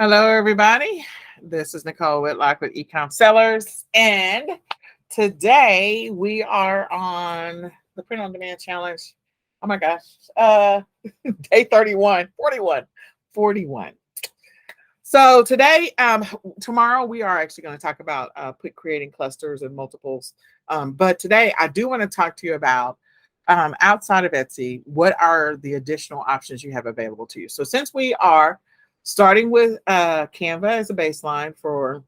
Hello, everybody. This is Nicole Whitlock with eCom Sellers, and today we are on the Print on Demand Challenge. Oh my gosh, day 31, 41, 41. So today, tomorrow we are actually going to talk about creating clusters and multiples. But today I do want to talk to you about outside of Etsy, what are the additional options you have available to you? So since we are starting with Canva as a baseline for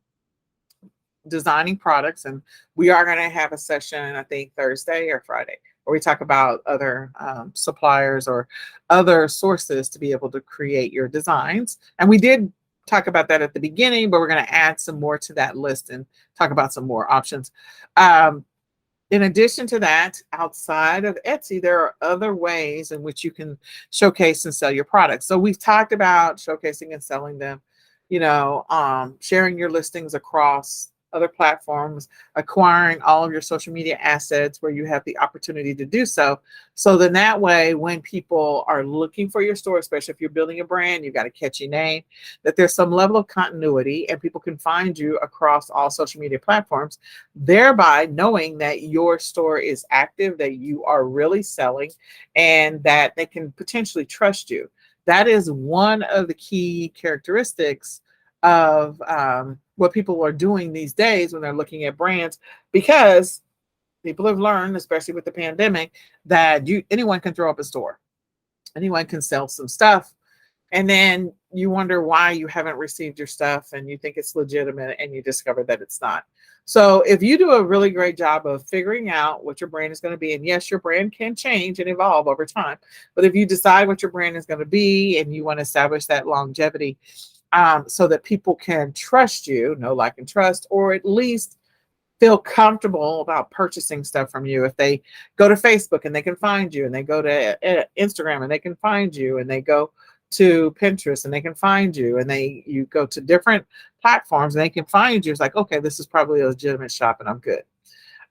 designing products, and we are going to have a session, I think Thursday or Friday, where we talk about other suppliers or other sources to be able to create your designs. And we did talk about that at the beginning, but we're going to add some more to that list and talk about some more options. In addition to that, outside of Etsy, there are other ways in which you can showcase and sell your products. So we've talked about showcasing and selling them, sharing your listings across other platforms, acquiring all of your social media assets where you have the opportunity to do so. So then that way, when people are looking for your store, especially if you're building a brand, you've got a catchy name, that there's some level of continuity and people can find you across all social media platforms, thereby knowing that your store is active, that you are really selling, and that they can potentially trust you. That is one of the key characteristics of what people are doing these days when they're looking at brands, because people have learned, especially with the pandemic, that anyone can throw up a store, anyone can sell some stuff, and then you wonder why you haven't received your stuff and you think it's legitimate and you discover that it's not. So if you do a really great job of figuring out what your brand is going to be, and yes, your brand can change and evolve over time, but if you decide what your brand is going to be and you want to establish that longevity, so that people can trust you, know, like, and trust, or at least feel comfortable about purchasing stuff from you. If they go to Facebook and they can find you, and they go to Instagram and they can find you, and they go to Pinterest and they can find you, and you go to different platforms and they can find you, it's like, okay, this is probably a legitimate shop and I'm good.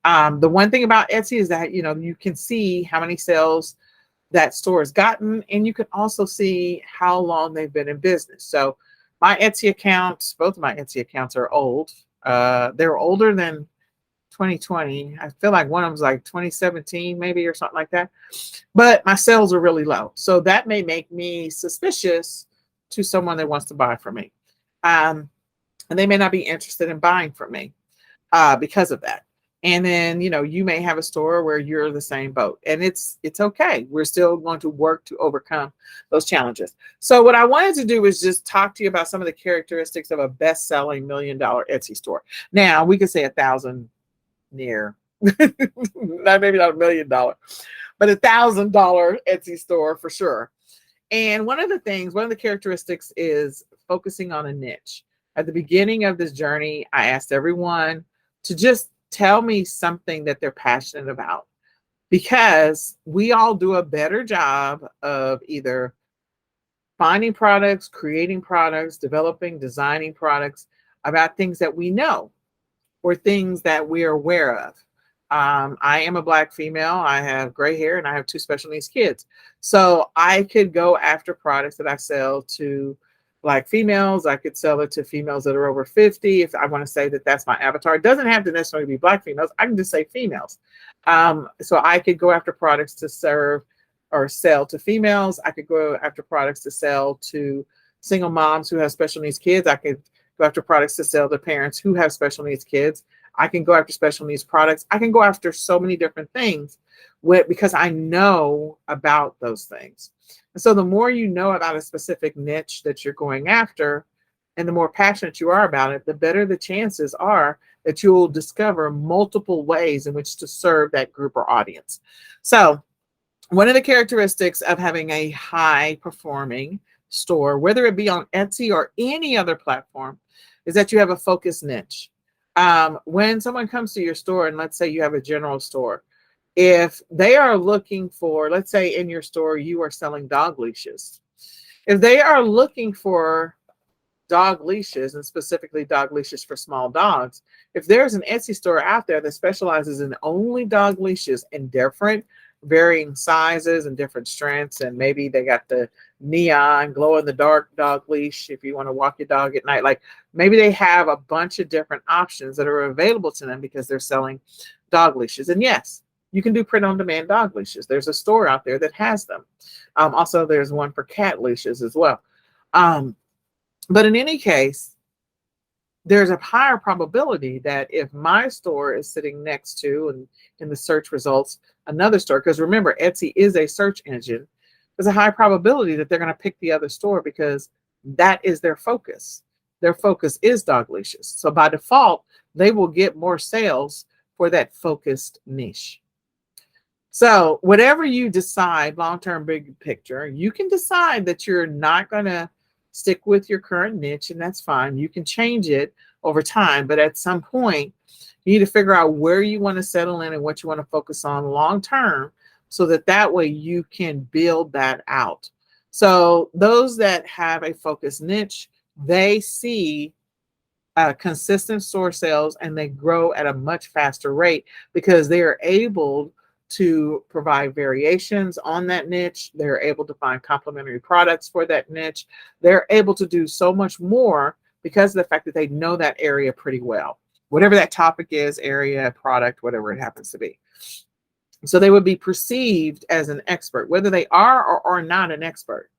The one thing about Etsy is that, you can see how many sales that store has gotten, and you can also see how long they've been in business. So my Etsy accounts, both of my Etsy accounts are old. They're older than 2020. I feel like one of them's like 2017 maybe, or something like that. But my sales are really low. So that may make me suspicious to someone that wants to buy from me. And they may not be interested in buying from me because of that. And then, you may have a store where you're the same boat, and it's okay. We're still going to work to overcome those challenges. So what I wanted to do is just talk to you about some of the characteristics of a best-selling $1 million Etsy store. Now, we could say 1,000 near, maybe not $1 million, but $1,000 Etsy store for sure. And one of the characteristics is focusing on a niche. At the beginning of this journey, I asked everyone to just tell me something that they're passionate about, because we all do a better job of either finding products, creating products, developing, designing products about things that we know or things that we are aware of. I am a Black female. I have gray hair and I have 2 special needs kids. So I could go after products that I sell to Black females. I could sell it to females that are over 50. If I want to say that that's my avatar, it doesn't have to necessarily be Black females. I can just say females. So I could go after products to serve or sell to females. I could go after products to sell to single moms who have special needs kids. I could go after products to sell to parents who have special needs kids. I can go after special needs products. I can go after so many different things because I know about those things. And so the more you know about a specific niche that you're going after, and the more passionate you are about it, the better the chances are that you'll discover multiple ways in which to serve that group or audience. So one of the characteristics of having a high performing store, whether it be on Etsy or any other platform, is that you have a focused niche. When someone comes to your store, and let's say you have a general store, if they are looking for, let's say in your store, you are selling dog leashes. If they are looking for dog leashes, and specifically dog leashes for small dogs, if there's an Etsy store out there that specializes in only dog leashes and different varying sizes and different strengths. And maybe they got the neon glow in the dark dog leash if you want to walk your dog at night. Like maybe they have a bunch of different options that are available to them because they're selling dog leashes. And yes, you can do print on demand dog leashes. There's a store out there that has them. Also, there's one for cat leashes as well. But in any case, there's a higher probability that if my store is sitting next to and in the search results, another store, because remember, Etsy is a search engine, there's a high probability that they're going to pick the other store because that is their focus. Their focus is dog leashes. So by default, they will get more sales for that focused niche. So whatever you decide, long-term big picture, you can decide that you're not going to stick with your current niche, and that's fine. You can change it over time, but at some point, you need to figure out where you want to settle in and what you want to focus on long-term so that way you can build that out. So those that have a focused niche, they see consistent store sales and they grow at a much faster rate because they are able to provide variations on that niche. They're able to find complementary products for that niche. They're able to do so much more because of the fact that they know that area pretty well, whatever that topic is, area, product, whatever it happens to be. So they would be perceived as an expert, whether they are or are not an expert.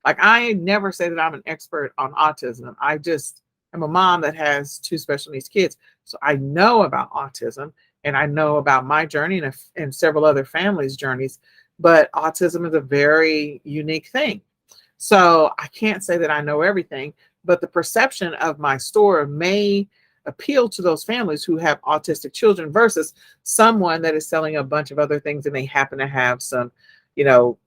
Like I never say that I'm an expert on autism. I just am a mom that has 2 special needs kids. So I know about autism and I know about my journey and several other families' journeys, but autism is a very unique thing. So I can't say that I know everything, but the perception of my store may appeal to those families who have autistic children versus someone that is selling a bunch of other things and they happen to have some,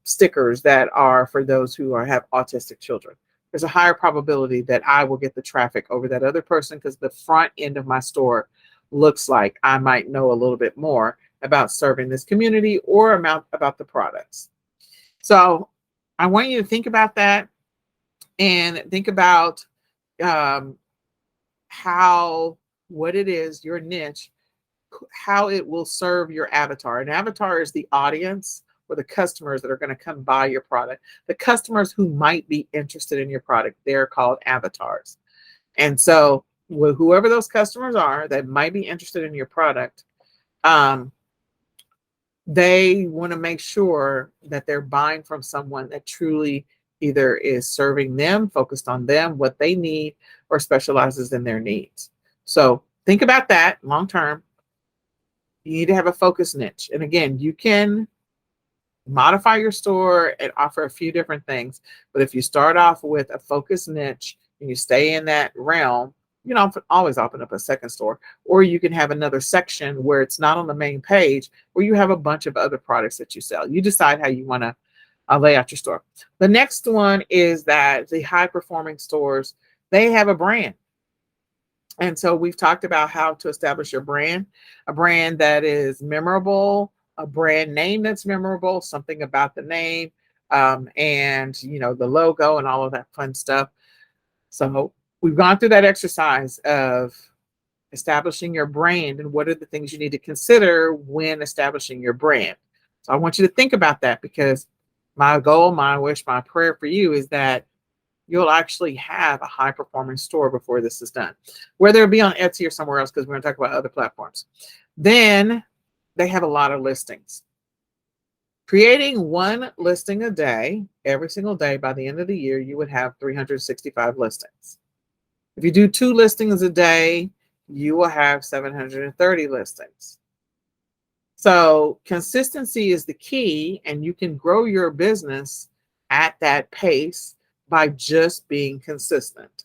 stickers that are for those who have autistic children. There's a higher probability that I will get the traffic over that other person because the front end of my store looks like I might know a little bit more about serving this community or about the products. So I want you to think about that and think about what it is, your niche, how it will serve your avatar. An avatar is the audience or the customers that are going to come buy your product. The customers who might be interested in your product, they're called avatars. And so whoever those customers are that might be interested in your product, they want to make sure that they're buying from someone that truly either is serving them, focused on them, what they need, or specializes in their needs. So think about that long term. You need to have a focused niche. And again, you can modify your store and offer a few different things. But if you start off with a focused niche and you stay in that realm, you know, always open up a second store, or you can have another section where it's not on the main page, where you have a bunch of other products that you sell. You decide how you want to lay out your store. The next one is that the high performing stores, they have a brand. And so we've talked about how to establish your brand, a brand that is memorable, a brand name that's memorable, something about the name, and, you know, the logo and all of that fun stuff. So we've gone through that exercise of establishing your brand and what are the things you need to consider when establishing your brand. So I want you to think about that, because my goal, my wish, my prayer for you is that you'll actually have a high performing store before this is done, whether it be on Etsy or somewhere else, because we're going to talk about other platforms. Then they have a lot of listings. Creating one listing a day, every single day, by the end of the year, you would have 365 listings. If you do 2 listings a day, you will have 730 listings. So consistency is the key, and you can grow your business at that pace by just being consistent.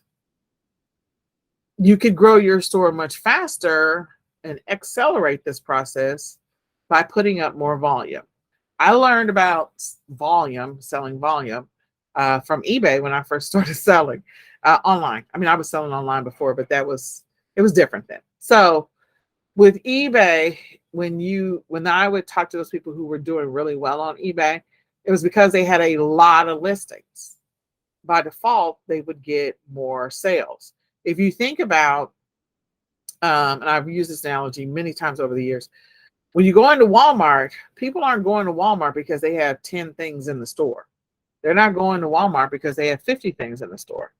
You could grow your store much faster and accelerate this process by putting up more volume. I learned about volume, selling volume, from eBay when I first started selling online. I mean, I was selling online before, but it was different then. So with eBay, when I would talk to those people who were doing really well on eBay, it was because they had a lot of listings. By default, they would get more sales. If you think about, and I've used this analogy many times over the years, When you go into Walmart, people aren't going to Walmart because they have 10 things in the store. They're not going to Walmart because they have 50 things in the store.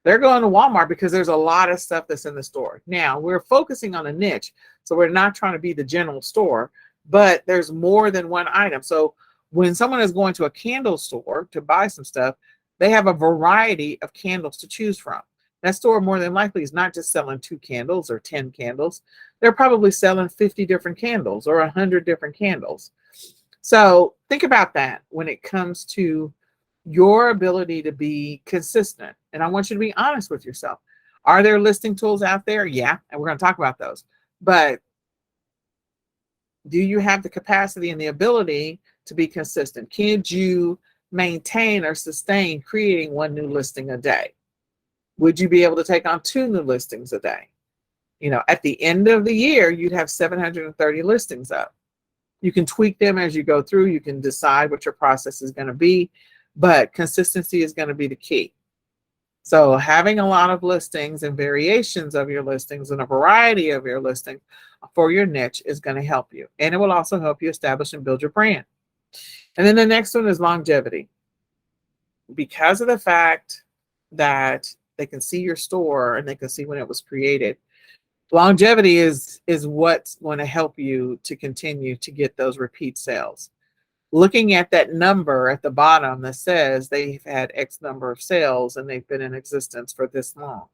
They're going to Walmart because there's a lot of stuff that's in the store. Now, we're focusing on a niche, so we're not trying to be the general store, but there's more than one item. So when someone is going to a candle store to buy some stuff, they have a variety of candles to choose from. That store more than likely is not just selling 2 candles or 10 candles. They're probably selling 50 different candles or 100 different candles. So think about that when it comes to your ability to be consistent. And I want you to be honest with yourself. Are there listing tools out there? Yeah, and we're going to talk about those. But do you have the capacity and the ability to be consistent? Can you maintain or sustain creating 1 new listing a day? Would you be able to take on 2 new listings a day? You know, at the end of the year, you'd have 730 listings up. You can tweak them as you go through. You can decide what your process is going to be, but consistency is going to be the key. So having a lot of listings and variations of your listings and a variety of your listings for your niche is going to help you. And it will also help you establish and build your brand. And then the next one is longevity. Because of the fact that they can see your store and they can see when it was created, longevity is what's going to help you to continue to get those repeat sales. Looking at that number at the bottom that says they've had X number of sales and they've been in existence for this long,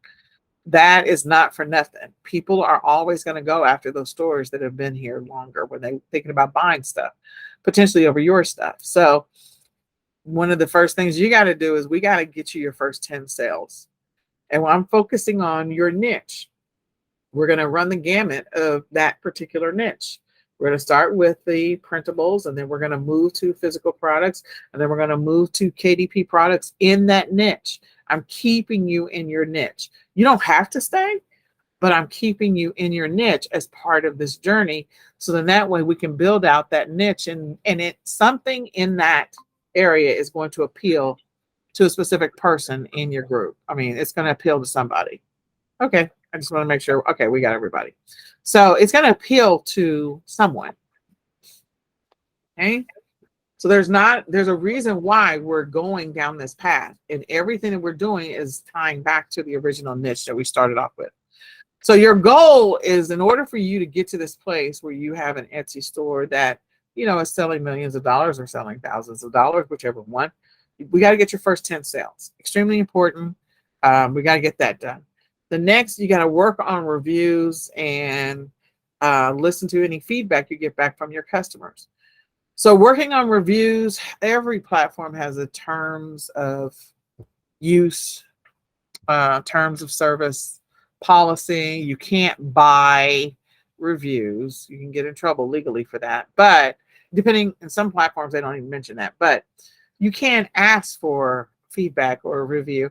that is not for nothing. People are always going to go after those stores that have been here longer when they're thinking about buying stuff, potentially over your stuff. So one of the first things you got to do is we got to get you your first 10 sales. And I'm focusing on your niche. We're going to run the gamut of that particular niche. We're going to start with the printables, and then we're going to move to physical products, and then we're going to move to KDP products in that niche. I'm keeping you in your niche. You don't have to stay, but I'm keeping you in your niche as part of this journey. So then that way we can build out that niche, and something in that area is going to appeal to a specific person in your group. I mean, it's going to appeal to somebody. Okay. I just want to make sure. Okay, we got everybody. So it's going to appeal to someone. Okay. So there's a reason why we're going down this path, and everything that we're doing is tying back to the original niche that we started off with. So your goal is, in order for you to get to this place where you have an Etsy store that, you know, is selling millions of dollars or selling thousands of dollars, whichever one, we got to get your first 10 sales. Extremely important. We got to get that done. The next, you got to work on reviews and listen to any feedback you get back from your customers. So working on reviews, every platform has a terms of use, terms of service policy. You can't buy reviews. You can get in trouble legally for that. But depending, in some platforms, they don't even mention that. But you can ask for feedback or a review.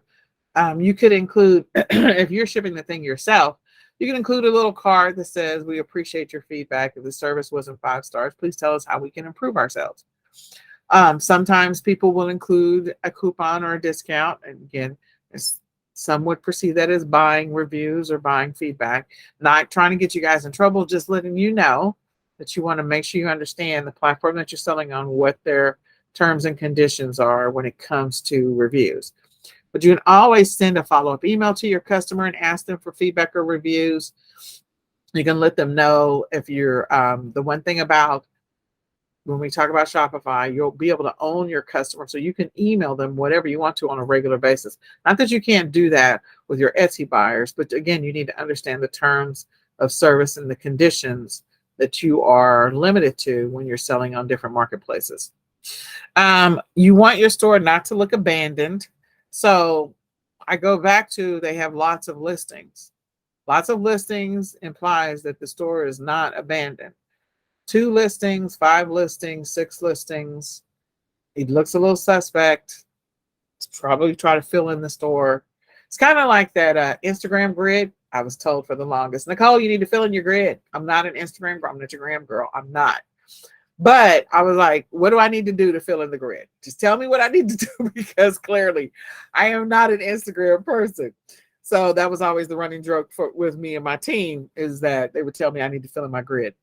You could include, if you're shipping the thing yourself, you can include a little card that says, we appreciate your feedback. If the service wasn't 5 stars, please tell us how we can improve ourselves. Sometimes people will include a coupon or a discount. And again, some would perceive that as buying reviews or buying feedback. Not trying to get you guys in trouble, just letting you know that you want to make sure you understand the platform that you're selling on, what their terms and conditions are when it comes to reviews. But you can always send a follow-up email to your customer and ask them for feedback or reviews. You can let them know if you're, the one thing about when we talk about Shopify, you'll be able to own your customer. So you can email them whatever you want to on a regular basis. Not that you can't do that with your Etsy buyers, but again, you need to understand the terms of service and the conditions that you are limited to when you're selling on different marketplaces. You want your store not to look abandoned. So I go back to, they have lots of listings. Lots of listings implies that the store is not abandoned. 2 listings, 5 listings, 6 listings. It looks a little suspect. It's probably try to fill in the store. It's kind of like that Instagram grid. I was told for the longest, Nicole, you need to fill in your grid. I'm not an Instagram girl. I'm an Instagram girl. I'm not. But I was like, what do I need to do to fill in the grid? Just tell me what I need to do, because clearly I am not an Instagram person. So that was always the running joke with me and my team, is that they would tell me I need to fill in my grid.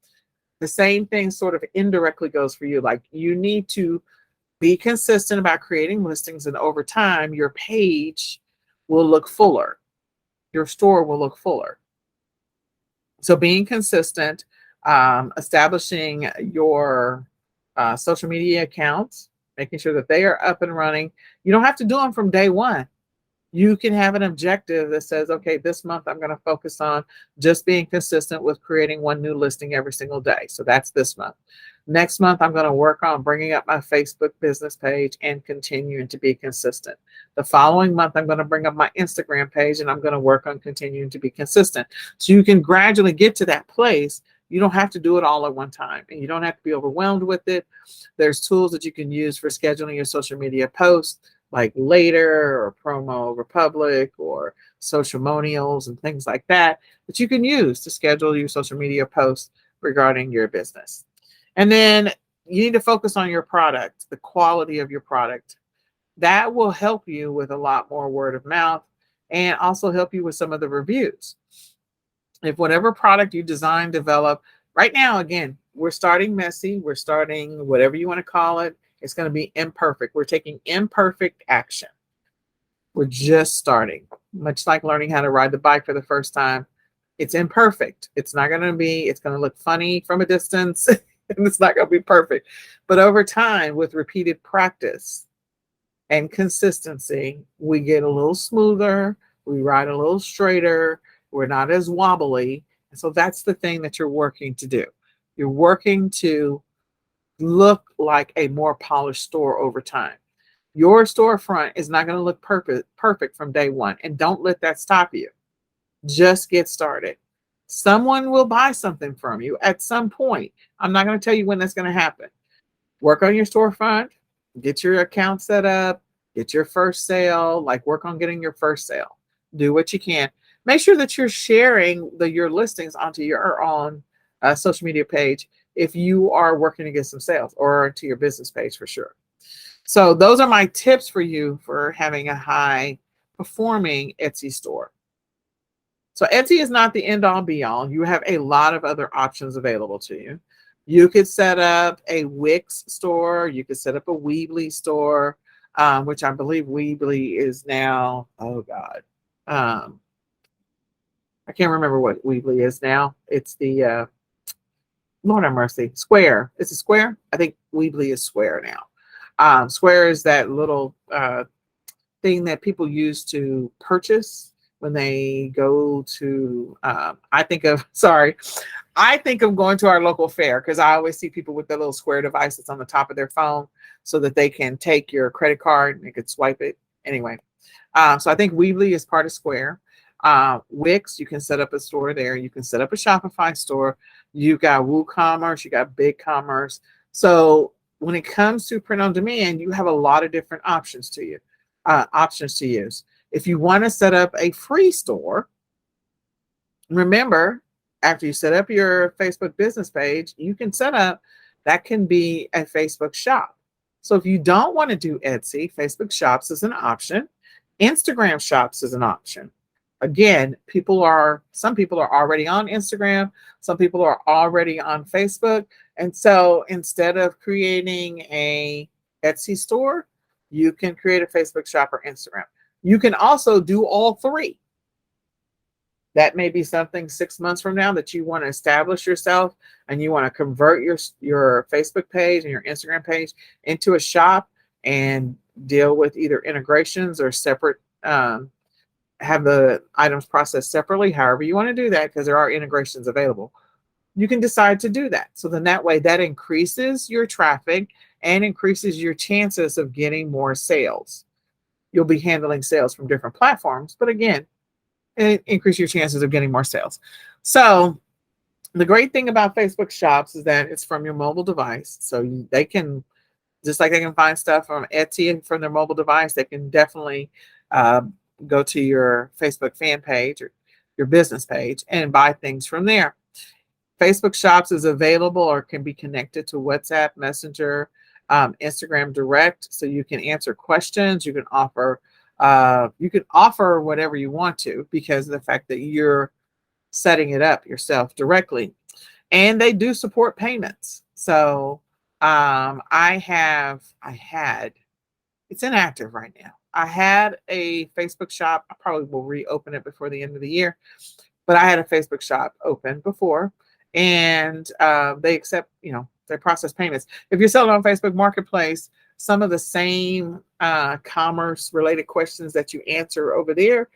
The same thing sort of indirectly goes for you. Like you need to be consistent about creating listings, and over time, your page will look fuller. Your store will look fuller. So being consistent, establishing your social media accounts, making sure that they are up and running. You don't have to do them from day one. You can have an objective that says, okay, this month I'm going to focus on just being consistent with creating one new listing every single day. So that's this month. Next month, I'm going to work on bringing up my Facebook business page and continuing to be consistent. The following month, I'm going to bring up my Instagram page and I'm going to work on continuing to be consistent. So you can gradually get to that place. You don't have to do it all at one time, and you don't have to be overwhelmed with it. There's tools that you can use for scheduling your social media posts, like Later or Promo Republic or Socialmonials and things like that you can use to schedule your social media posts regarding your business. And then you need to focus on your product, the quality of your product. That will help you with a lot more word of mouth and also help you with some of the reviews. If whatever product you design, develop, right now, again, we're starting messy, we're starting whatever you want to call it. It's going to be imperfect. We're taking imperfect action. We're just starting, much like learning how to ride the bike for the first time. It's imperfect. It's going to look funny from a distance. And it's not going to be perfect. But over time, with repeated practice and consistency, we get a little smoother, we ride a little straighter, we're not as wobbly. And so that's the thing that you're working to do. You're working to look like a more polished store over time. Your storefront is not going to look perfect from day one. And don't let that stop you. Just get started. Someone will buy something from you at some point. I'm not going to tell you when that's going to happen. Work on your storefront, get your account set up, get your first sale, like work on getting your first sale. Do what you can. Make sure that you're sharing your listings onto your own social media page if you are working to get some sales, or to your business page for sure. So those are my tips for you for having a high performing Etsy store. So Etsy is not the end all be all. You have a lot of other options available to you. You could set up a Wix store. You could set up a Weebly store, which I believe Weebly is now, oh God. I can't remember what Weebly is now. It's the, Lord have mercy, Square. Is it Square? I think Weebly is Square now. Square is that little thing that people use to purchase when they go to, I think of going to our local fair, because I always see people with their little Square device that's on the top of their phone so that they can take your credit card and they could swipe it. Anyway, so I think Weebly is part of Square. Wix, you can set up a store there. You can set up a Shopify store. You've got WooCommerce, you got BigCommerce. So when it comes to print on demand, you have a lot of different options to use. If you want to set up a free store, remember, after you set up your Facebook business page, you can set up, that can be a Facebook shop. So if you don't want to do Etsy, Facebook shops is an option. Instagram shops is an option. Again, some people are already on Instagram. Some people are already on Facebook. And so instead of creating a Etsy store, you can create a Facebook shop or Instagram. You can also do all three. That may be something 6 months from now that you want to establish yourself and you want to convert your Facebook page and your Instagram page into a shop and deal with either integrations or separate, have the items processed separately, however you want to do that, because there are integrations available. You can decide to do that. So then that way that increases your traffic and increases your chances of getting more sales. You'll be handling sales from different platforms, but again, it increases your chances of getting more sales. So the great thing about Facebook shops is that it's from your mobile device. So they can, just like they can find stuff from Etsy and from their mobile device, they can definitely go to your Facebook fan page or your business page and buy things from there. Facebook shops is available or can be connected to WhatsApp, Messenger, Instagram Direct, so you can answer questions. You can offer whatever you want to, because of the fact that you're setting it up yourself directly. and they do support payments. So I had, it's inactive right now. I had a Facebook shop. I probably will reopen it before the end of the year, but I had a Facebook shop open before, and they accept, they process payments. If you're selling on Facebook Marketplace, some of the same commerce related questions that you answer over there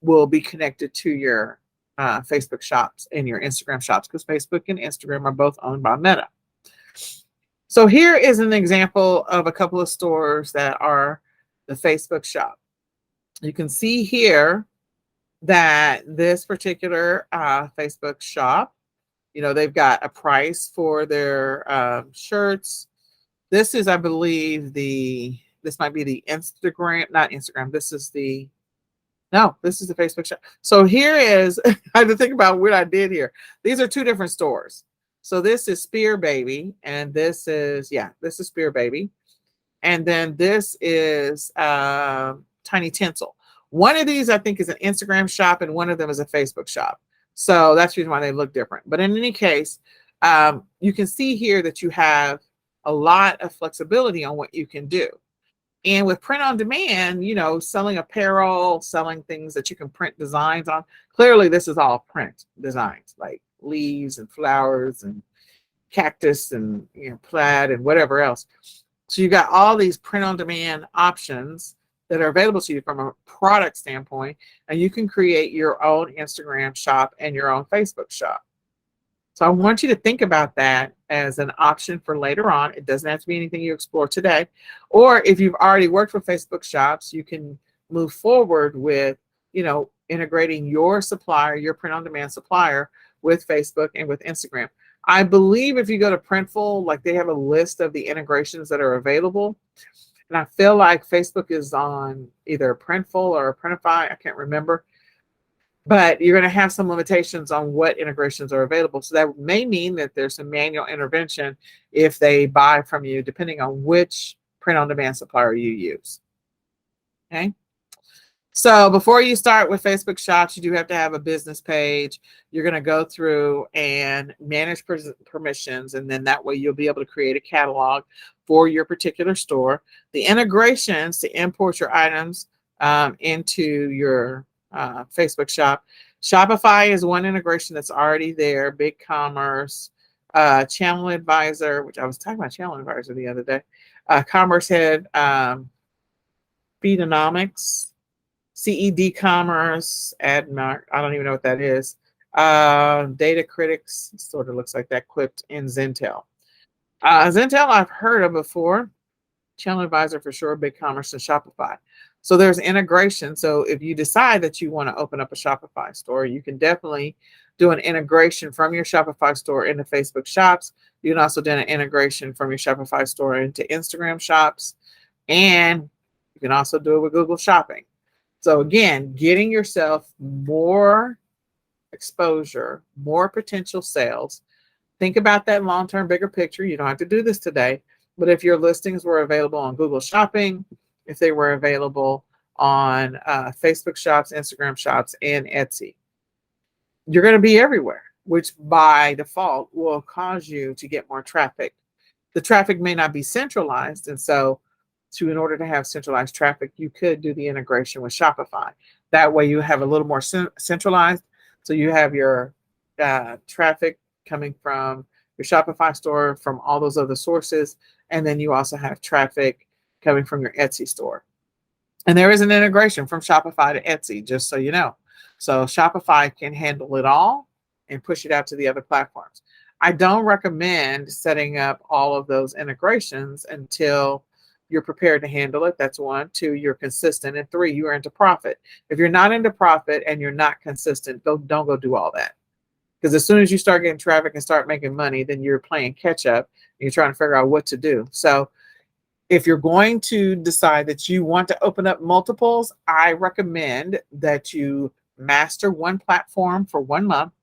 will be connected to your Facebook shops and your Instagram shops, because Facebook and Instagram are both owned by Meta. So here is an example of a couple of stores that are the Facebook shop. You can see here that this particular Facebook shop, they've got a price for their shirts. This is, I believe, this might be the Instagram, not Instagram. This is the Facebook shop. So here is, I had to think about what I did here. These are two different stores. So this is Spear Baby, and this is Spear Baby. And then this is Tiny Tinsel. One of these, I think, is an Instagram shop, and one of them is a Facebook shop. So that's the reason why they look different. But in any case, you can see here that you have a lot of flexibility on what you can do. And with print on demand, selling apparel, selling things that you can print designs on. Clearly, this is all print designs, like leaves and flowers and cactus and plaid and whatever else. So you got all these print on demand options that are available to you from a product standpoint, and you can create your own Instagram shop and your own Facebook shop. So I want you to think about that as an option for later on. It doesn't have to be anything you explore today. Or if you've already worked with Facebook shops, you can move forward with, integrating your supplier, your print-on-demand supplier, with Facebook and with Instagram. I believe if you go to Printful, like, they have a list of the integrations that are available. And I feel like Facebook is on either Printful or Printify. I can't remember. But you're going to have some limitations on what integrations are available. So that may mean that there's some manual intervention if they buy from you, depending on which print-on-demand supplier you use. Okay. So before you start with Facebook shops, you do have to have a business page. You're going to go through and manage permissions, and then that way you'll be able to create a catalog for your particular store. The integrations to import your items into your Facebook shop. Shopify is one integration that's already there. BigCommerce, Channel Advisor, which I was talking about Channel Advisor the other day. Commerce Head, Feedonomics, CED Commerce, AdMark, I don't even know what that is. Data Critics, sort of looks like that, Clipped, and Zentel. Zentel I've heard of before. Channel Advisor for sure, BigCommerce, and Shopify. So there's integration. So if you decide that you want to open up a Shopify store, you can definitely do an integration from your Shopify store into Facebook shops. You can also do an integration from your Shopify store into Instagram shops. And you can also do it with Google Shopping. So again, getting yourself more exposure, more potential sales. Think about that long-term, bigger picture. You don't have to do this today, but if your listings were available on Google Shopping, if they were available on Facebook shops, Instagram shops, and Etsy, you're going to be everywhere, which by default will cause you to get more traffic. The traffic may not be centralized, and so in order to have centralized traffic, you could do the integration with Shopify. That way you have a little more centralized. So you have your traffic coming from your Shopify store, from all those other sources. And then you also have traffic coming from your Etsy store. And there is an integration from Shopify to Etsy, just so you know. So Shopify can handle it all and push it out to the other platforms. I don't recommend setting up all of those integrations until you're prepared to handle it. That's 1. 2, you're consistent. And 3, you are into profit. If you're not into profit and you're not consistent, don't go do all that. Because as soon as you start getting traffic and start making money, then you're playing catch up and you're trying to figure out what to do. So if you're going to decide that you want to open up multiples, I recommend that you master one platform for 1 month.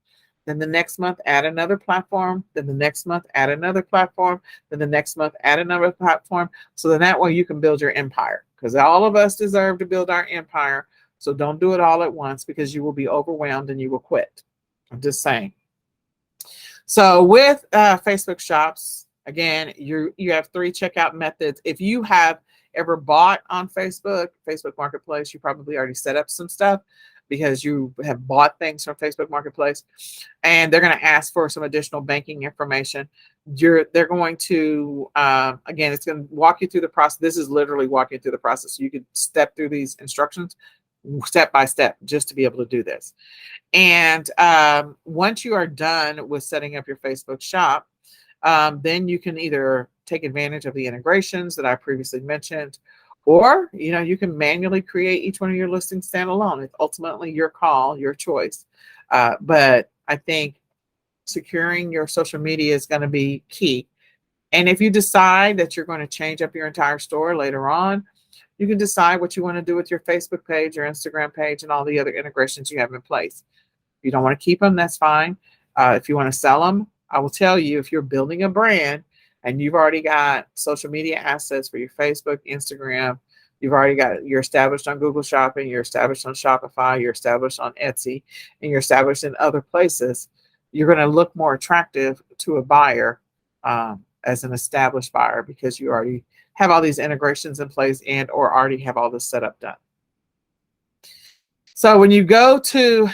Then the next month, add another platform. Then the next month, add another platform. Then the next month, add another platform. So then that way you can build your empire, because all of us deserve to build our empire. So don't do it all at once, because you will be overwhelmed and you will quit. I'm just saying. So with Facebook Shops, again, you have 3 checkout methods. If you have ever bought on Facebook Marketplace, you probably already set up some stuff because you have bought things from Facebook Marketplace, and they're going to ask for some additional banking information. They're going to again, it's going to walk you through the process. This is literally walking through the process. So you could step through these instructions step by step just to be able to do this. And once you are done with setting up your Facebook shop, then you can either take advantage of the integrations that I previously mentioned, or you can manually create each one of your listings standalone. It's ultimately your call, your choice. But I think securing your social media is going to be key. And if you decide that you're going to change up your entire store later on, you can decide what you want to do with your Facebook page, your Instagram page, and all the other integrations you have in place. If you don't want to keep them, that's fine. If you want to sell them, I will tell you, if you're building a brand and you've already got social media assets for your Facebook, Instagram, you're established on Google Shopping, you're established on Shopify, you're established on Etsy, and you're established in other places, you're going to look more attractive to a buyer as an established buyer because you already have all these integrations in place and or already have all this setup done. So when you go to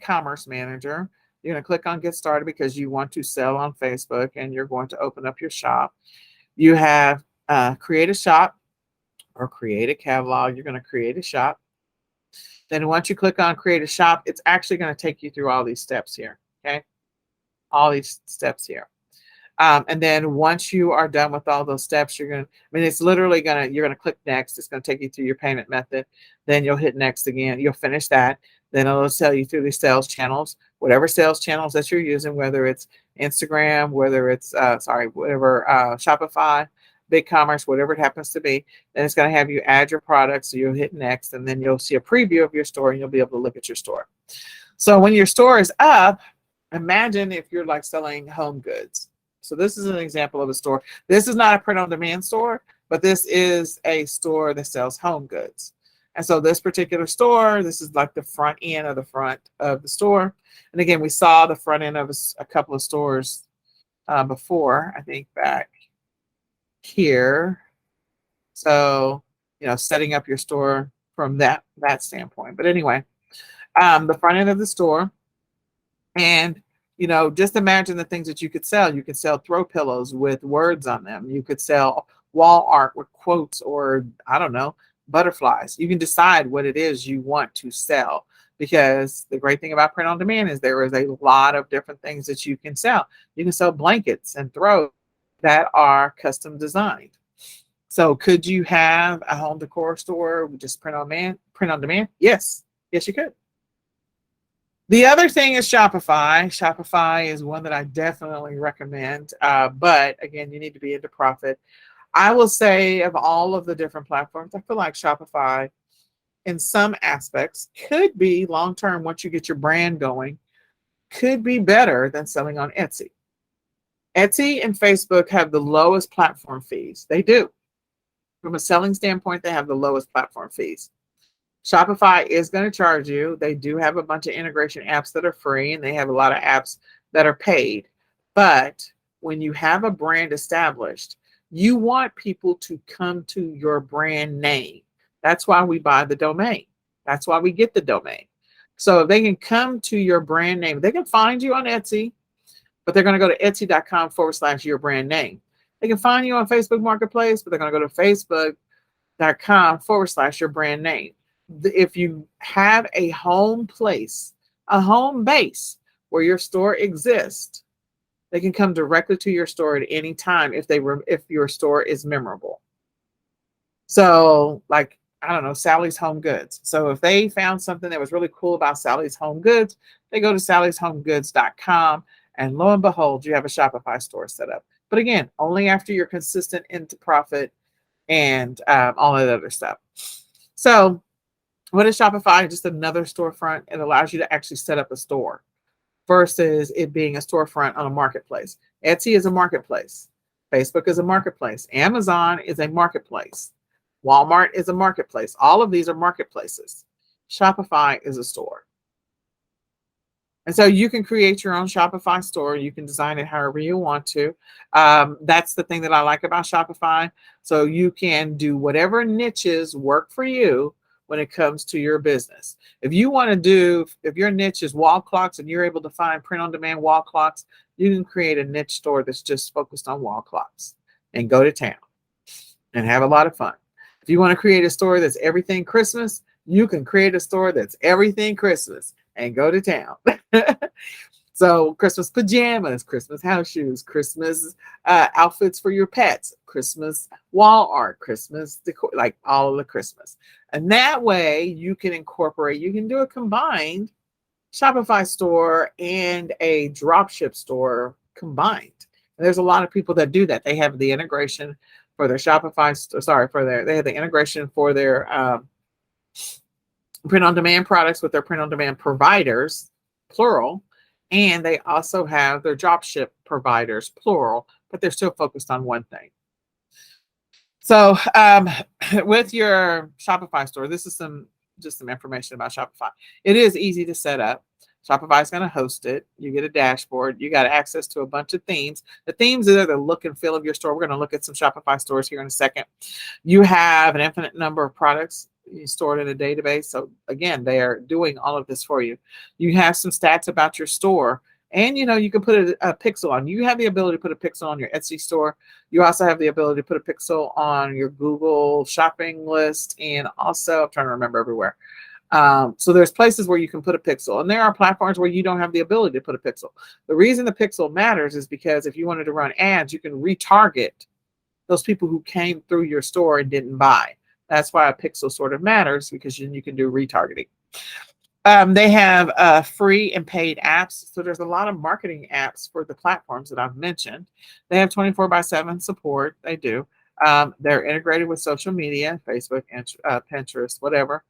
Commerce Manager, you're going to click on Get Started because you want to sell on Facebook and you're going to open up your shop. You have Create a Shop or Create a Catalog. You're going to create a shop. Then once you click on Create a Shop, it's actually going to take you through all these steps here. Okay, all these steps here. And then once you are done with all those steps, it's literally you're going to click next. It's going to take you through your payment method. Then you'll hit next again. You'll finish that. Then it'll tell you through the sales channels, whatever sales channels that you're using, whether it's Instagram, whether it's, Shopify, BigCommerce, whatever it happens to be. Then it's going to have you add your products. So you'll hit next, and then you'll see a preview of your store, and you'll be able to look at your store. So when your store is up, imagine if you're like selling home goods. So this is an example of a store. This is not a print-on-demand store, but this is a store that sells home goods. And so this particular store, this is like the front end of the store. And again, we saw the front end of a couple of stores before, I think back here. So, setting up your store from that standpoint. But anyway, the front end of the store. And just imagine the things that you could sell. You could sell throw pillows with words on them. You could sell wall art with quotes, or I don't know, butterflies. You can decide what it is you want to sell, because the great thing about print on demand is there is a lot of different things that you can sell. You can sell blankets and throws that are custom designed. So could you have a home decor store with just print on demand? Yes, you could. The other thing is Shopify. Shopify is one that I definitely recommend. But again, you need to be into profit. I will say, of all of the different platforms, I feel like Shopify in some aspects could be long-term, once you get your brand going, could be better than selling on Etsy. Etsy and Facebook have the lowest platform fees. They do. From a selling standpoint, they have the lowest platform fees. Shopify is going to charge you. They do have a bunch of integration apps that are free, and they have a lot of apps that are paid. But when you have a brand established, you want people to come to your brand name. That's why we buy the domain. That's why we get the domain. So if they can come to your brand name, they can find you on Etsy, but they're going to go to etsy.com/your brand name. They can find you on Facebook Marketplace, but they're going to go to facebook.com/your brand name. If you have a home place, a home base where your store exists, they can come directly to your store at any time if your store is memorable. So, like, I don't know, Sally's Home Goods. So if they found something that was really cool about Sally's Home Goods, they go to sallysHomeGoods.com, and lo and behold, you have a Shopify store set up. But again, only after you're consistent into profit and all that other stuff. So what is Shopify? Just another storefront. It allows you to actually set up a store versus it being a storefront on a marketplace. Etsy is a marketplace. Facebook is a marketplace. Amazon is a marketplace. Walmart is a marketplace. All of these are marketplaces. Shopify is a store. And so you can create your own Shopify store. You can design it however you want to. That's the thing that I like about Shopify. So you can do whatever niches work for you when it comes to your business. If you want to do, if your niche is wall clocks and you're able to find print on demand wall clocks, you can create a niche store that's just focused on wall clocks and go to town and have a lot of fun. If you want to create a store that's everything Christmas, you can create a store that's everything Christmas and go to town. So Christmas pajamas, Christmas house shoes, Christmas outfits for your pets, Christmas wall art, Christmas decor, like all of the Christmas. And that way you can incorporate, you can do a combined Shopify store and a dropship store combined. And there's a lot of people that do that. They have the integration for their Shopify, they have the integration for their print on demand products with their print on demand providers, plural. And they also have their dropship providers, plural, but they're still focused on one thing. So with your Shopify store, this is just some information about Shopify. It is easy to set up. Shopify is going to host it. You get a dashboard. You got access to a bunch of themes. The themes are the look and feel of your store. We're going to look at some Shopify stores here in a second. You have an infinite number of products stored in a database. So again, they are doing all of this for you. You have some stats about your store. And, you can put a pixel on. You have the ability to put a pixel on your Etsy store. You also have the ability to put a pixel on your Google shopping list. And also, I'm trying to remember everywhere. So there's places where you can put a pixel. And there are platforms where you don't have the ability to put a pixel. The reason the pixel matters is because if you wanted to run ads, you can retarget those people who came through your store and didn't buy. That's why a pixel sort of matters, because you can do retargeting. They have free and paid apps. So there's a lot of marketing apps for the platforms that I've mentioned. They have 24/7 support. They do. They're integrated with social media, Facebook, Pinterest, whatever.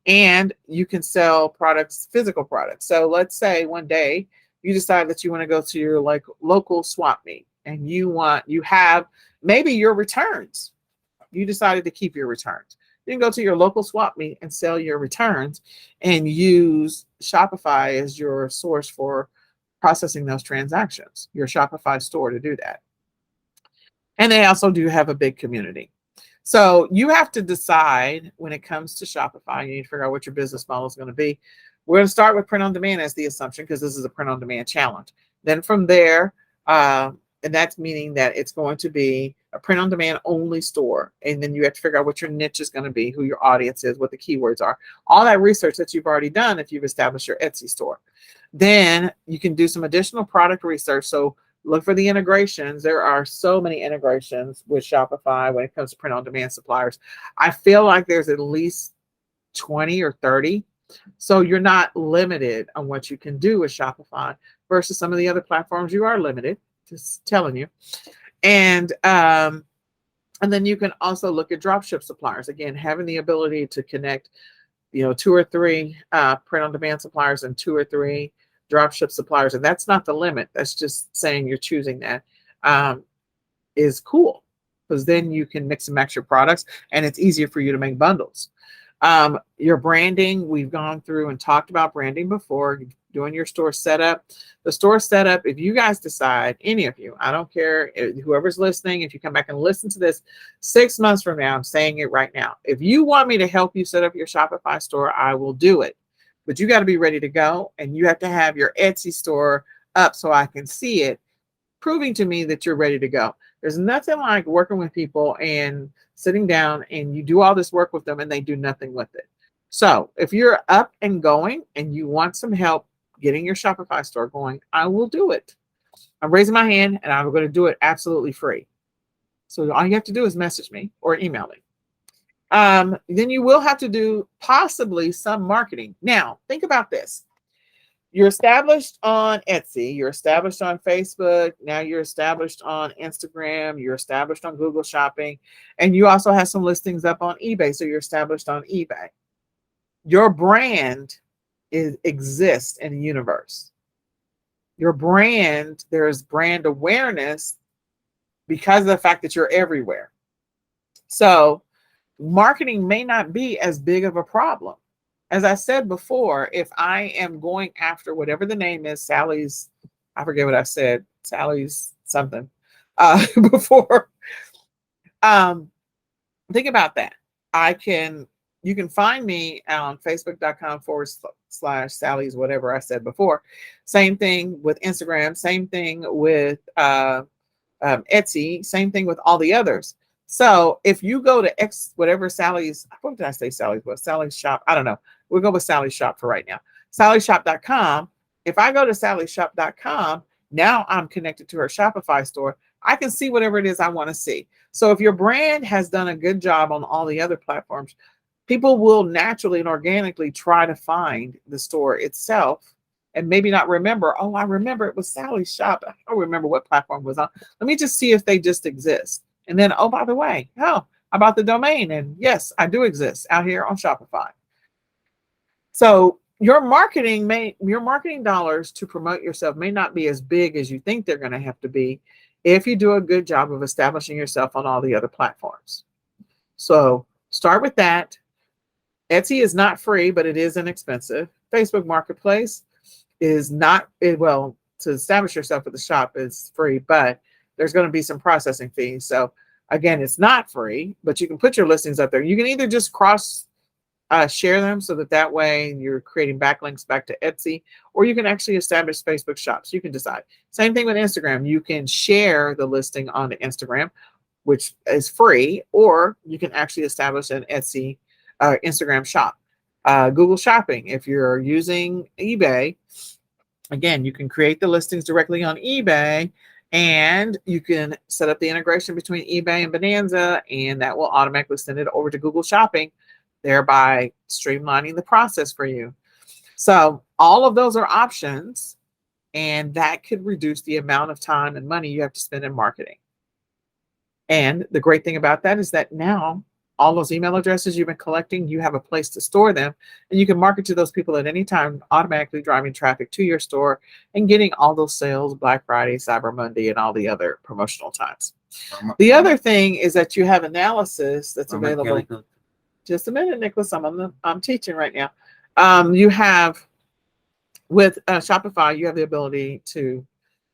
And you can sell products, physical products. So let's say one day you decide that you want to go to your local swap meet and you have maybe your returns. You decided to keep your returns. You can go to your local swap meet and sell your returns and use Shopify as your source for processing those transactions, your Shopify store to do that. And they also do have a big community. So you have to decide when it comes to Shopify, you need to figure out what your business model is going to be. We're going to start with print on demand as the assumption, because this is a print on demand challenge. Then from there, and that's meaning that it's going to be a print on demand only store. And then you have to figure out what your niche is going to be, who your audience is, what the keywords are, all that research that you've already done if you've established your Etsy store. Then you can do some additional product research. So look for the integrations. There are so many integrations with Shopify when it comes to print on demand suppliers. I feel like there's at least 20 or 30. So you're not limited on what you can do with Shopify versus some of the other platforms. You are limited, just telling you. And then you can also look at dropship suppliers. Again, having the ability to connect, 2 or 3 print on demand suppliers and 2 or 3 dropship suppliers. And that's not the limit. That's just saying you're choosing that is cool, because then you can mix and match your products and it's easier for you to make bundles. Your branding, we've gone through and talked about branding before, doing your store setup. The store setup, if you guys decide, any of you, I don't care, whoever's listening, if you come back and listen to this 6 months from now, I'm saying it right now. If you want me to help you set up your Shopify store, I will do it. But you got to be ready to go, and you have to have your Etsy store up so I can see it, proving to me that you're ready to go. There's nothing like working with people and sitting down and you do all this work with them and they do nothing with it. So if you're up and going and you want some help getting your Shopify store going, I will do it. I'm raising my hand and I'm going to do it absolutely free. So all you have to do is message me or email me. Then you will have to do possibly some marketing. Now, think about this. You're established on Etsy, you're established on Facebook, now you're established on Instagram, you're established on Google Shopping, and you also have some listings up on eBay, so you're established on eBay. Your brand exists in the universe. Your brand, there's brand awareness because of the fact that you're everywhere. So marketing may not be as big of a problem as I said before, if I am going after whatever the name is, Sally's, I forget what I said, Sally's something, before, um, think about that. I can, you can find me on facebook.com// Sally's, whatever I said before. Same thing with Instagram, same thing with Etsy, same thing with all the others. So if you go to X, whatever Sally's, what did I say Sally's was? Sally's shop. I don't know. We'll go with Sally's shop for right now. SallyShop.com. If I go to SallyShop.com, now I'm connected to her Shopify store. I can see whatever it is I want to see. So if your brand has done a good job on all the other platforms, people will naturally and organically try to find the store itself and maybe not remember, oh, I remember it was Sally's shop. I don't remember what platform it was on. Let me just see if they just exist. And then, oh, by the way, oh, I bought the domain. And yes, I do exist out here on Shopify. So your marketing dollars to promote yourself may not be as big as you think they're going to have to be if you do a good job of establishing yourself on all the other platforms. So start with that. Etsy is not free, but it is inexpensive. Facebook Marketplace is not, well, to establish yourself at the shop is free, but there's going to be some processing fees. So again, it's not free, but you can put your listings up there. You can either just cross share them so that way you're creating backlinks back to Etsy, or you can actually establish Facebook shops. You can decide. Same thing with Instagram. You can share the listing onto Instagram, which is free, or you can actually establish an Etsy Instagram shop. Google Shopping, if you're using eBay, again, you can create the listings directly on eBay, and you can set up the integration between eBay and Bonanza, and that will automatically send it over to Google Shopping, thereby streamlining the process for you. So all of those are options, and that could reduce the amount of time and money you have to spend in marketing. And the great thing about that is that now all those email addresses you've been collecting, you have a place to store them, and you can market to those people at any time, automatically driving traffic to your store and getting all those sales Black Friday, Cyber Monday, and all the other promotional times. The other thing is that you have analysis that's available. Just a minute, Nicholas. I'm teaching right now. You have with Shopify, you have the ability to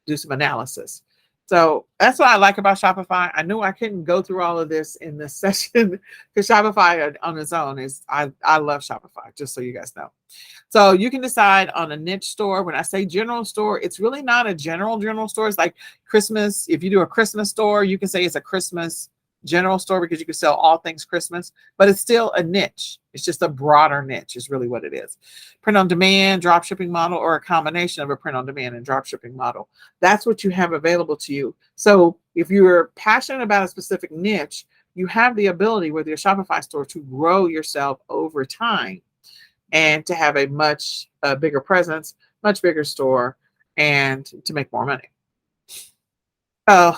do some analysis. So that's what I like about Shopify. I knew I couldn't go through all of this in this session because Shopify on its own is, I love Shopify, just so you guys know. So you can decide on a niche store. When I say general store, it's really not a general store. It's like Christmas. If you do a Christmas store, you can say it's a Christmas general store because you can sell all things Christmas, but it's still a niche. It's just a broader niche is really what it is. Print on demand, drop shipping model, or a combination of a print on demand and drop shipping model. That's what you have available to you. So if you're passionate about a specific niche, you have the ability with your Shopify store to grow yourself over time and to have a much bigger presence, much bigger store, and to make more money.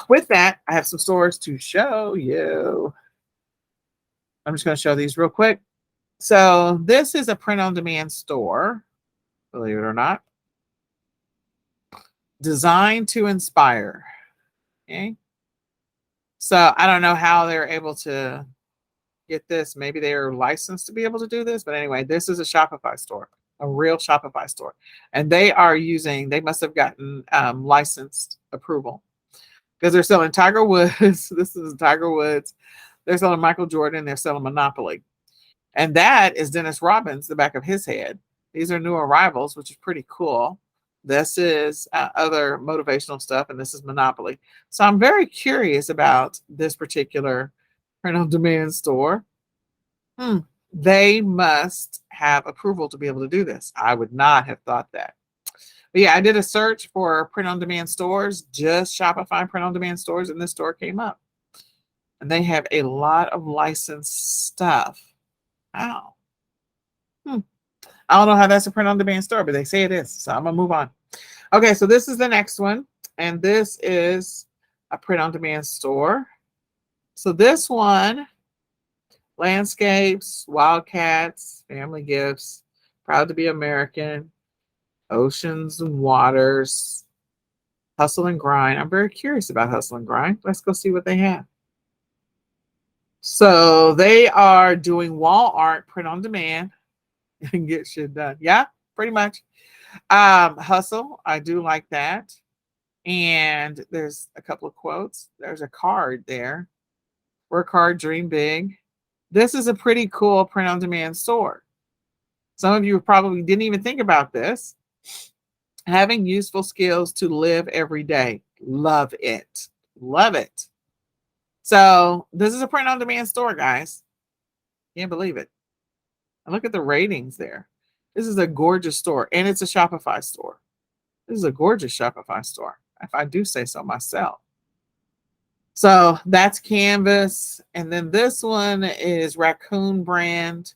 With that, I have some stores to show you. I'm just going to show these real quick. So this is a print-on-demand store, believe it or not. Designed to inspire. Okay. So I don't know how they're able to get this. Maybe they're licensed to be able to do this. But anyway, this is a Shopify store, a real Shopify store. And they must have gotten licensed approval. Because they're selling Tiger Woods. This is Tiger Woods. They're selling Michael Jordan. They're selling Monopoly. And that is Dennis Robbins, the back of his head. These are new arrivals, which is pretty cool. This is other motivational stuff, and this is Monopoly. So I'm very curious about this particular print-on-demand store. They must have approval to be able to do this. I would not have thought that. But yeah, I did a search for print-on-demand stores, just Shopify print-on-demand stores, and this store came up. And they have a lot of licensed stuff. Wow. I don't know how that's a print-on-demand store, but they say it is. So I'm going to move on. Okay, so this is the next one. And this is a print-on-demand store. So this one, landscapes, wildcats, family gifts, proud to be American, oceans and waters, hustle and grind. I'm very curious about hustle and grind. Let's go see what they have. So they are doing wall art, print on demand. and get shit done. Yeah, pretty much. Hustle. I do like that. And there's a couple of quotes. There's a card there. Work hard, dream big. This is a pretty cool print on demand store. Some of you probably didn't even think about this. Having useful skills to live every day. Love it. Love it. So this is a print on demand store, guys. Can't believe it. And look at the ratings there. This is a gorgeous store, and it's a Shopify store. This is a gorgeous Shopify store, if I do say so myself. So that's Canvas. And then this one is Raccoon brand.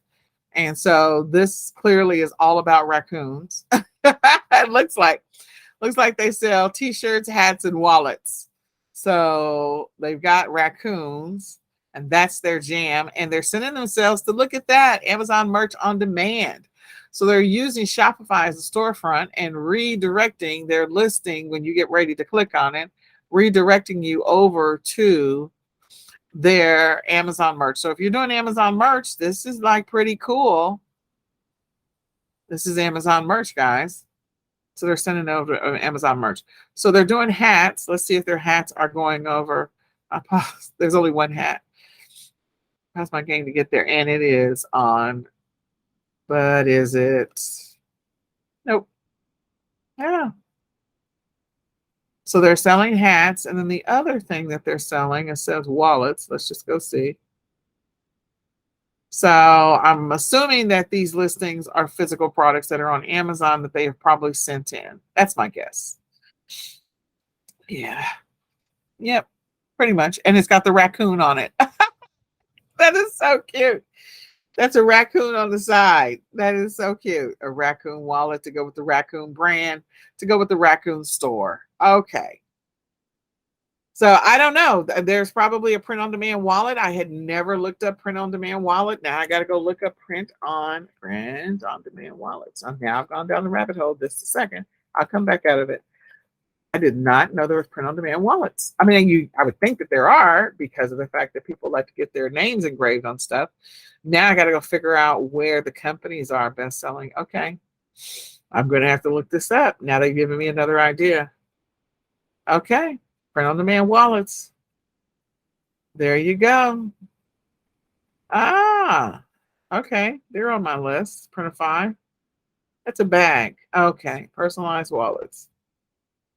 And so this clearly is all about raccoons. It looks like they sell t-shirts, hats, and wallets. So they've got raccoons, and that's their jam. And they're sending themselves to look at that Amazon merch on demand. So they're using Shopify as a storefront and redirecting their listing when you get ready to click on it, redirecting you over to their Amazon merch. So if you're doing Amazon merch, this is like pretty cool. This is Amazon merch, guys. So they're sending over Amazon merch. So they're doing hats. Let's see if their hats are going over. There's only one hat. Pass my game to get there. And it is on. But is it? Nope. Yeah. So they're selling hats. And then the other thing that they're selling, it says wallets. Let's just go see. So I'm assuming that these listings are physical products that are on Amazon that they have probably sent in. That's my guess. Yeah. Yep. Pretty much. And it's got the raccoon on it. That is so cute. That's a raccoon on the side. That is so cute. A raccoon wallet to go with the raccoon brand, to go with the raccoon store. Okay. So I don't know. There's probably a print on demand wallet. I had never looked up print on demand wallet. Now I got to go look up print on demand wallet. So now I've gone down the rabbit hole just a second. I'll come back out of it. I did not know there was print on demand wallets. I mean, I would think that there are because of the fact that people like to get their names engraved on stuff. Now I got to go figure out where the companies are best selling. Okay. I'm going to have to look this up. Now they've given me another idea. Okay. Print on demand wallets. There you go. Ah, okay. They're on my list. Printify. That's a bag. Okay. Personalized wallets.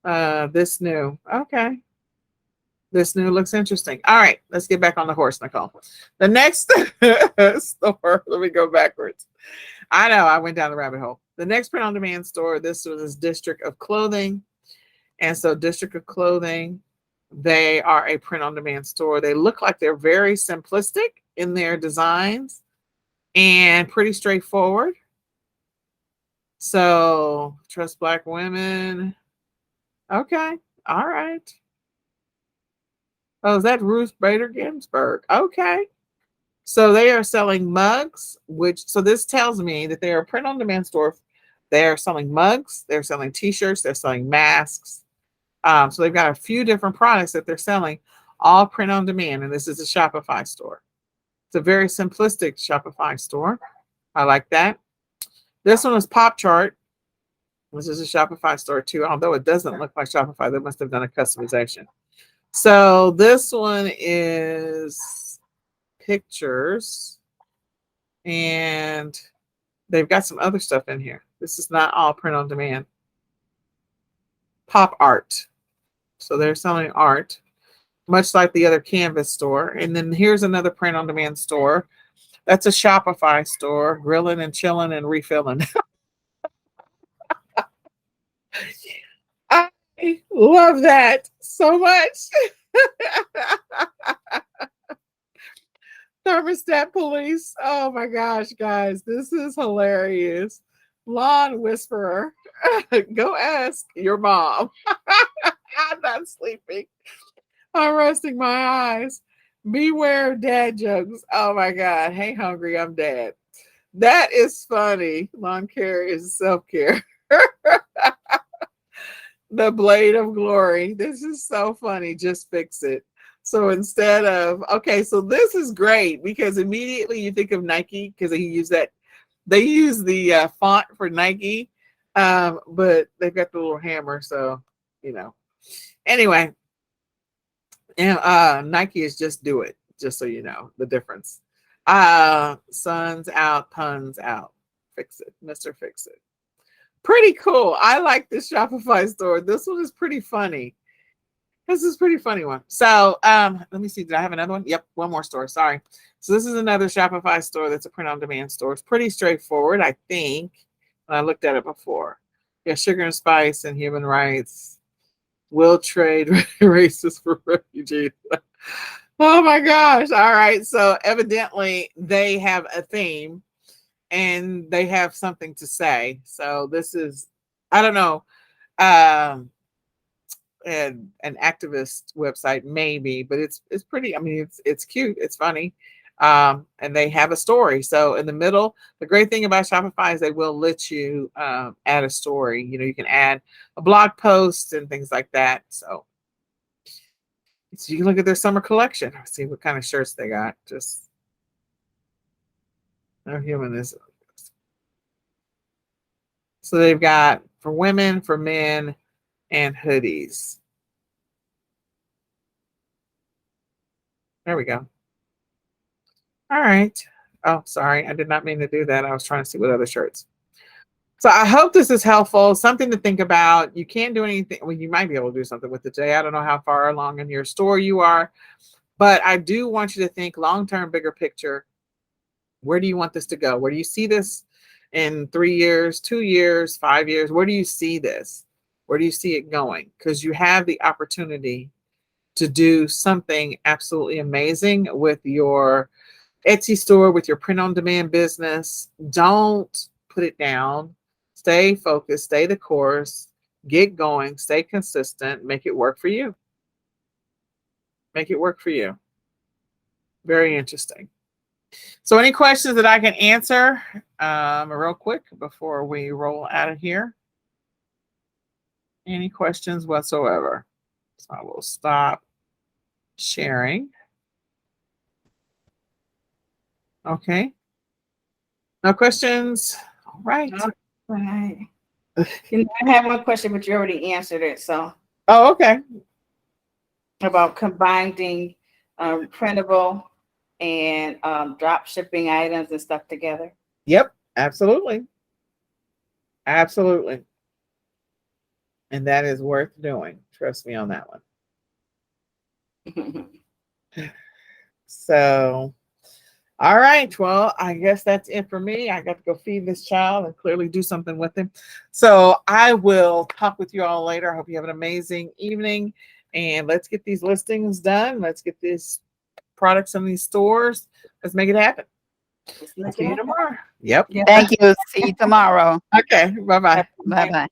This new. Okay. This new looks interesting. All right. Let's get back on the horse, Nicole. The next store. Let me go backwards. I know I went down the rabbit hole. The next print on demand store. This was District of Clothing. And so District of Clothing, they are a print on demand store. They look like they're very simplistic in their designs and pretty straightforward. So trust Black women. Okay. All right. Oh, is that Ruth Bader Ginsburg? Okay. So they are selling mugs, so this tells me that they are a print on demand store. They're selling mugs. They're selling t-shirts. They're selling masks. So they've got a few different products that they're selling, all print on demand. And this is a Shopify store. It's a very simplistic Shopify store. I like that. This one is Pop Chart. This is a Shopify store too, although it doesn't look like Shopify. They must have done a customization. So this one is pictures. And they've got some other stuff in here. This is not all print on demand. Pop art. So they're selling art, much like the other Canvas store. And then here's another print on demand store. That's a Shopify store, grilling and chilling and refilling. I love that so much. Thermostat police. Oh my gosh, guys, this is hilarious. Lawn whisperer. Go ask your mom. I'm not sleeping. I'm resting my eyes. Beware dad jokes. Oh my God. Hey, hungry. I'm dad. That is funny. Lawn care is self-care. The blade of glory. This is so funny. Just fix it. So instead of, okay, so this is great because immediately you think of Nike because he used that They use the font for Nike, but they've got the little hammer, so you know. Anyway, and Nike is just do it, just so you know the difference. Sun's out, puns out. Fix it, Mr. Fix It. Pretty cool. I like this Shopify store. This one is pretty funny. This is a pretty funny one. So let me see. Did I have another one? Yep, one more store. Sorry. So this is another Shopify store that's a print-on-demand store. It's pretty straightforward, I think. I looked at it before. Yeah, sugar and spice and human rights. Will trade races for refugees. Oh my gosh. All right. So evidently they have a theme and they have something to say. So this is, I don't know. An activist website maybe, but it's pretty, I mean it's cute, it's funny, and they have a story. So in the middle, the great thing about Shopify is they will let you add a story. You know, you can add a blog post and things like that. So you can look at their summer collection, see what kind of shirts they got. Just no human is. So they've got for women, for men, and hoodies. There we go. All right. Oh, sorry. I did not mean to do that. I was trying to see what other shirts. So I hope this is helpful. Something to think about. You can't do anything. Well, you might be able to do something with it today. I don't know how far along in your store you are, but I do want you to think long-term, bigger picture. Where do you want this to go? Where do you see this in 3 years, 2 years, 5 years? Where do you see this? Where do you see it going? Because you have the opportunity to do something absolutely amazing with your Etsy store, with your print-on-demand business. Don't put it down. Stay focused, stay the course, get going, stay consistent, make it work for you. Make it work for you. Very interesting. So any questions that I can answer real quick before we roll out of here? Any questions whatsoever? So I will stop sharing. Okay. No questions? All right. All right. You know, I have one question, but you already answered it. So, Oh, okay. about combining printable and drop shipping items and stuff together. Yep, absolutely. Absolutely. And that is worth doing. Trust me on that one. So, all right. Well, I guess that's it for me. I got to go feed this child and clearly do something with him. So I will talk with you all later. I hope you have an amazing evening. And let's get these listings done. Let's get these products in these stores. Let's make it happen. See you tomorrow. Yep. Thank you. See you tomorrow. Okay. Bye-bye. Bye-bye.